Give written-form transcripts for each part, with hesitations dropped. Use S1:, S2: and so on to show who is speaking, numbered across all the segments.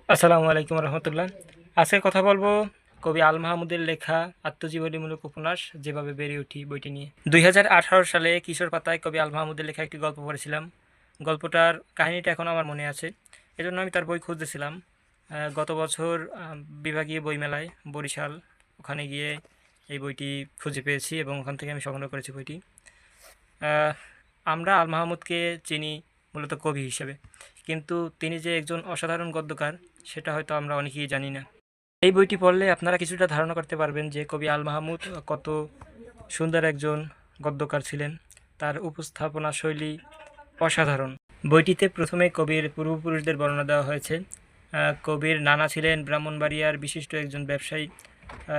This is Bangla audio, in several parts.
S1: আসসালামু আলাইকুম রহমতুল্লাহ। আজকে কথা বলবো কবি আল মাহমুদের লেখা আত্মজীবনীমূলক উপন্যাস যেভাবে বেড়ে উঠি বইটি নিয়ে। 2018 সালে কিশোর পাতায় কবি আল মাহমুদের লেখা একটি গল্প পড়েছিলাম। গল্পটার কাহিনীটা এখনও আমার মনে আছে, এজন্য আমি তার বই খুঁজতেছিলাম। গত বছর বিভাগীয় বইমেলায় বরিশাল, ওখানে গিয়ে এই বইটি খুঁজে পেয়েছি এবং ওখান থেকে আমি সংগ্রহ করেছি বইটি। আহ, আমরা আল মাহমুদকে চিনি মূলত কবি হিসেবে, কিন্তু তিনি যে একজন অসাধারণ গদ্যকার সেটা হয়তো আমরা অনেকেই জানি না। এই বইটি পড়লে আপনারা কিছুটা ধারণা করতে পারবেন যে কবি আল মাহমুদ কত সুন্দর একজন গদ্যকার ছিলেন। তার উপস্থাপনা শৈলী অসাধারণ। বইটিতে প্রথমে কবির পূর্বপুরুষদের বর্ণনা দেওয়া হয়েছে। কবির নানা ছিলেন ব্রাহ্মণবাড়িয়ার বিশিষ্ট একজন ব্যবসায়ী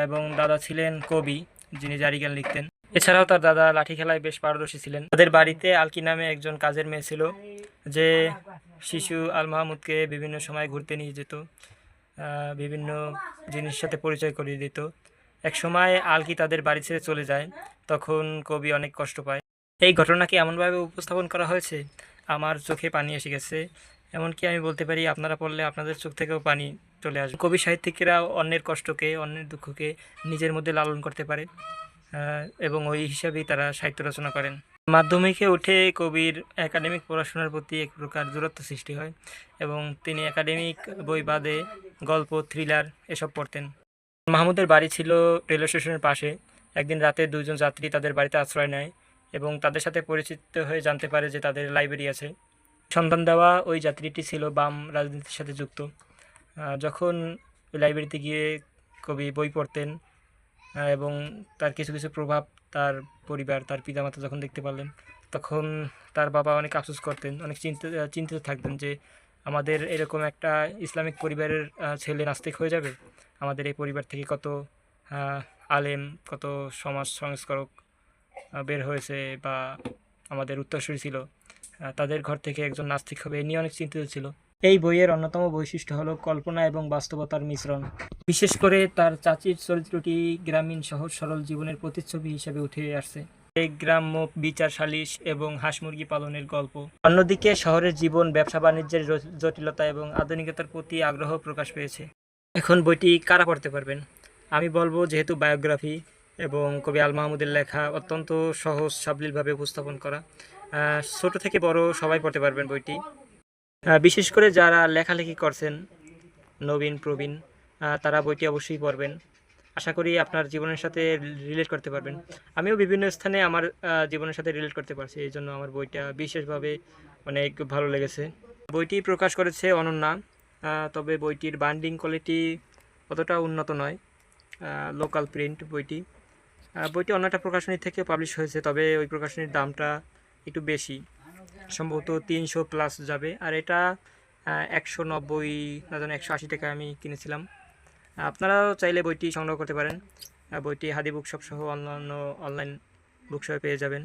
S1: এবং দাদা ছিলেন কবি, যিনি জারিগান লিখতেন। এছাড়াও তার দাদা লাঠি খেলায় বেশ পারদর্শী ছিলেন। তাদের বাড়িতে আলকি নামে একজন কাজের মেয়ে ছিল, যে শিশু আল মাহমুদকে বিভিন্ন সময় ঘুরতে নিয়ে যেত, বিভিন্ন জিনিসের সাথে পরিচয় করিয়ে দিত। এক সময় আলকি তাদের বাড়ি ছেড়ে চলে যায়, তখন কবি অনেক কষ্ট পায়। এই ঘটনাকে এমনভাবে উপস্থাপন করা হয়েছে, আমার চোখে পানি এসে গেছে। এমনকি আমি বলতে পারি আপনারা পড়লে আপনাদের চোখ থেকেও পানি চলে আসবে। কবি সাহিত্যিকেরা অন্যের কষ্টকে, অন্যের দুঃখকে নিজের মধ্যে লালন করতে পারে, এবং ওই হিসাবেই তারা সাহিত্য রচনা করেন। মাধ্যমিকে উঠে কবির একাডেমিক পড়াশোনার প্রতি এক প্রকার দূরত্ব সৃষ্টি হয় এবং তিনি একাডেমিক বই বাদে গল্প, থ্রিলার এসব পড়তেন। মাহমুদের বাড়ি ছিল রেল স্টেশনের পাশে। একদিন রাতে দুইজন যাত্রী তাদের বাড়িতে আশ্রয় নেয় এবং তাদের সাথে পরিচিত হয়ে জানতে পারে যে তাদের লাইব্রেরি আছে। সন্ধান দেওয়া ওই যাত্রীটি ছিল বাম রাজনীতির সাথে যুক্ত। যখন ওই লাইব্রেরিতে গিয়ে কবি বই পড়তেন এবং তার কিছু কিছু প্রভাব তার পরিবার, তার পিতামাতা যখন দেখতে পারলেন, তখন তার বাবা অনেক আফসোস করতেন, অনেক চিন্তিত থাকতেন যে আমাদের এরকম একটা ইসলামিক পরিবারের ছেলে নাস্তিক হয়ে যাবে। আমাদের এই পরিবার থেকে কত আলেম, কত সমাজ সংস্কারক বের হয়েছে বা আমাদের উত্তরসূরি ছিল, তাদের ঘর থেকে একজন নাস্তিক হবে, এ নিয়ে অনেক চিন্তিত ছিল। এই বইয়ের অন্যতম বৈশিষ্ট্য হলো কল্পনা এবং বাস্তবতার মিশ্রণ। বিশেষ করে তার চাচির চরিত্রটি গ্রামীণ সহজ সরল জীবনের প্রতিচ্ছবি হিসেবে উঠে আসছে। এই গ্রাম্য বিচার সালিশ এবং হাঁস মুরগি পালনের গল্প। অন্যদিকে শহরের জীবন, ব্যবসা বাণিজ্যের জটিলতা এবং আধুনিকতার প্রতি আগ্রহ প্রকাশ পেয়েছে। এখন বইটি কারা পড়তে পারবেন? আমি বলবো, যেহেতু বায়োগ্রাফি এবং কবি আল মাহমুদের লেখা অত্যন্ত সহজ সাবলীলভাবে উপস্থাপন করা, ছোট থেকে বড় সবাই পড়তে পারবেন বইটি। বিশেষ করে যারা লেখালেখি করছেন, নবীন প্রবীণ, তারা বইটি অবশ্যই পড়বেন। আশা করি আপনার জীবনের সাথে রিলেট করতে পারবেন। আমিও বিভিন্ন স্থানে আমার জীবনের সাথে রিলেট করতে পারছি, এই জন্য আমার বইটা বিশেষভাবে অনেক ভালো লেগেছে। বইটি প্রকাশ করেছে অনন্যা, তবে বইটির বাইন্ডিং কোয়ালিটি অতটা উন্নত নয়, লোকাল প্রিন্ট বইটি। বইটি অন্য একটা প্রকাশনী থেকে পাবলিশ হয়েছে, তবে ওই প্রকাশনীর দামটা একটু বেশি, সম্ভবত 300+ যাবে। আর এটা 190 না জানি 180 টাকায় আমি কিনেছিলাম। আপনারাও চাইলে বইটি সংগ্রহ করতে পারেন। বইটি হাদি বুকশপ সহ অন্যান্য অনলাইন বুকশপে পেয়ে যাবেন।